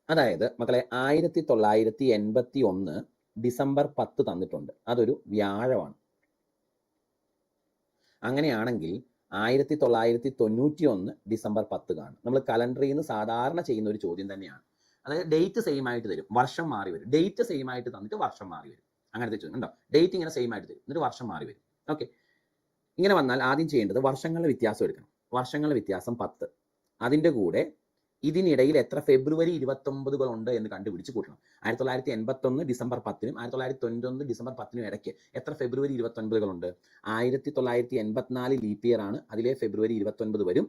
അതായത് മക്കളെ 1981 ഡിസംബർ 10 തന്നിട്ടുണ്ട്. അതൊരു വ്യാഴമാണ്. അങ്ങനെയാണെങ്കിൽ 1991 ഡിസംബർ 10 കാണും. നമ്മൾ കലണ്ടറിൽ നിന്ന് സാധാരണ ചെയ്യുന്ന ഒരു ചോദ്യം തന്നെയാണ്. അതായത് ഡേറ്റ് സെയിം ആയിട്ട് തരും, വർഷം മാറി വരും. ഡേറ്റ് സെയിം ആയിട്ട് തന്നിട്ട് വർഷം മാറി വരും. അങ്ങനത്തെ ചോദ്യം ഉണ്ടോ? ഡേറ്റ് ഇങ്ങനെ സെയിം ആയിട്ട് തരും, എന്നിട്ട് വർഷം മാറി വരും. ഓക്കെ, ഇങ്ങനെ വന്നാൽ ആദ്യം ചെയ്യേണ്ടത് വർഷങ്ങളുടെ വ്യത്യാസം എടുക്കണം. വർഷങ്ങളുടെ വ്യത്യാസം 10. അതിൻ്റെ കൂടെ ഇതിനിടയിൽ എത്ര ഫെബ്രുവരി 29 ഉണ്ട് എന്ന് കണ്ടുപിടിച്ച് കൂട്ടണം. 1981 ഡിസംബർ 10നും 1991 ഡിസംബർ 10നും ഇടയ്ക്ക് എത്ര ഫെബ്രുവരി 29 ഉണ്ട്? 1984 ലീപ്പ് ഇയർ ആണ്, അതിലെ ഫെബ്രുവരി 29 വരും.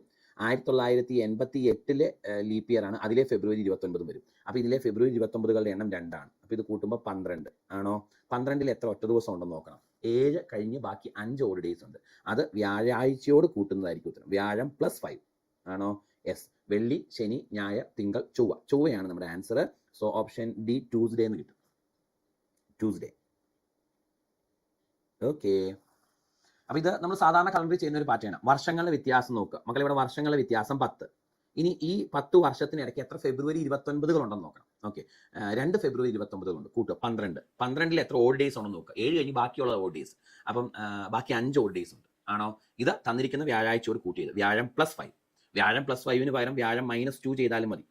1988 ലീപ്പ് ഇയർ ആണ്, അതിലെ ഫെബ്രുവരി 29 വരും. അപ്പോൾ ഇതിലെ ഫെബ്രുവരി 29 എണ്ണം 2 ആണ്. അപ്പോൾ ഇത് കൂട്ടുമ്പോൾ 12 ആണോ? 12ൽ എത്ര ഒറ്റ ദിവസം ഉണ്ടെന്ന് നോക്കണം. 7 കഴിഞ്ഞ് ബാക്കി 5 ഓഡ് ഡേയ്സ് ഉണ്ട്. അത് വ്യാഴാഴ്ചയോട് കൂട്ടുന്നതായിരിക്കും ഉത്തരം. വ്യാഴം +5 ആണോ? യെസ്. വെള്ളി, ശനി, ഞായർ, തിങ്കൾ, ചൊവ്വ. ചൊവ്വയാണ് നമ്മുടെ answer. So option D Tuesday എന്ന് കിട്ടും. ട്യൂസ്ഡേ. ഓക്കെ, അപ്പൊ ഇത് നമ്മൾ സാധാരണ കലണ്ടറിൽ ചെയ്യുന്ന ഒരു പാറ്റേൺ ആണ്. വർഷങ്ങളുടെ വ്യത്യാസം നോക്കുക മക്കളെ. ഇവിടെ വർഷങ്ങളുടെ വ്യത്യാസം 10. ഇനി ഈ 10 വർഷത്തിനിടയ്ക്ക് എത്ര ഫെബ്രുവരി 29 ഉണ്ടെന്ന് നോക്കണം. ഓക്കെ, 2 ഫെബ്രുവരി 29 ഉണ്ട്, കൂട്ടുക 12. 12ൽ എത്ര ഓഡ് ഡേയ്സ് ഉണ്ടെന്ന് നോക്കുക. 7 കഴിഞ്ഞ് ബാക്കിയുള്ള ഓഡ് ഡേയ്സ്. അപ്പം ബാക്കി 5 ഓഡ് ഡേയ്സ് ഉണ്ട് ആണോ? ഇത് തന്നിരിക്കുന്ന വ്യാഴാഴ്ചയോട് കൂട്ടിയത്. വ്യാഴം +5. വ്യാഴം +5ന് പകരം വ്യാഴം -2 ചെയ്താലും മതി.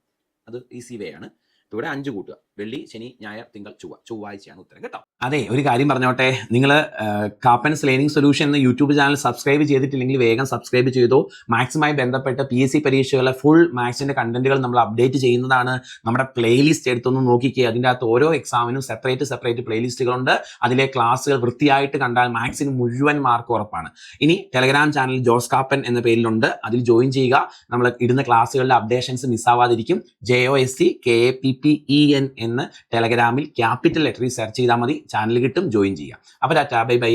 അത് ഈസി വേ ആണ്. ഇവിടെ 5 കൂട്ടുക. വെള്ളി, ശനി, ഞായർ, തിങ്കൾ, ചൊവ്വ. ചൊവ്വാഴ്ചയാണ് ഉത്തരം കേട്ടോ. അതെ, ഒരു കാര്യം പറഞ്ഞോട്ടെ. നിങ്ങൾ കാപ്പൻസ് ലേണിംഗ് സൊല്യൂഷൻ എന്ന യൂട്യൂബ് ചാനൽ സബ്സ്ക്രൈബ് ചെയ്തിട്ടില്ലെങ്കിൽ വേഗം സബ്സ്ക്രൈബ് ചെയ്തോ. മാത്സുമായി ബന്ധപ്പെട്ട് PSC പരീക്ഷകളെ ഫുൾ മാത്സിന്റെ കണ്ടന്റുകൾ നമ്മൾ അപ്ഡേറ്റ് ചെയ്യുന്നതാണ്. നമ്മുടെ പ്ലേലിസ്റ്റ് എടുത്തൊന്ന് നോക്കിക്കുക. അതിൻ്റെ അകത്ത് ഓരോ എക്സാമിനും സെപ്പറേറ്റ് പ്ലേലിസ്റ്റുകളുണ്ട്. അതിലെ ക്ലാസ്സുകൾ വൃത്തിയായിട്ട് കണ്ടാൽ മാത്സിന് മുഴുവൻ മാർക്ക് ഉറപ്പാണ്. ഇനി ടെലഗ്രാം ചാനൽ ജോസ് കാപ്പൻ എന്ന പേരിലുണ്ട്, അതിൽ ജോയിൻ ചെയ്യുക. നമ്മൾ ഇടുന്ന ക്ലാസ്സുകളുടെ അപ്ഡേഷൻസ് മിസ്സാവാതിരിക്കും. JOSCKAPPEN എന്ന് ടെലഗ്രാമിൽ ക്യാപിറ്റൽ ലെറ്ററിൽ സെർച്ച് ചെയ്താൽ മതി, ചാനൽ കിട്ടും. ജോയിൻ ചെയ്യുക. അപ്പോൾ ടാറ്റാ, ബൈ ബൈ.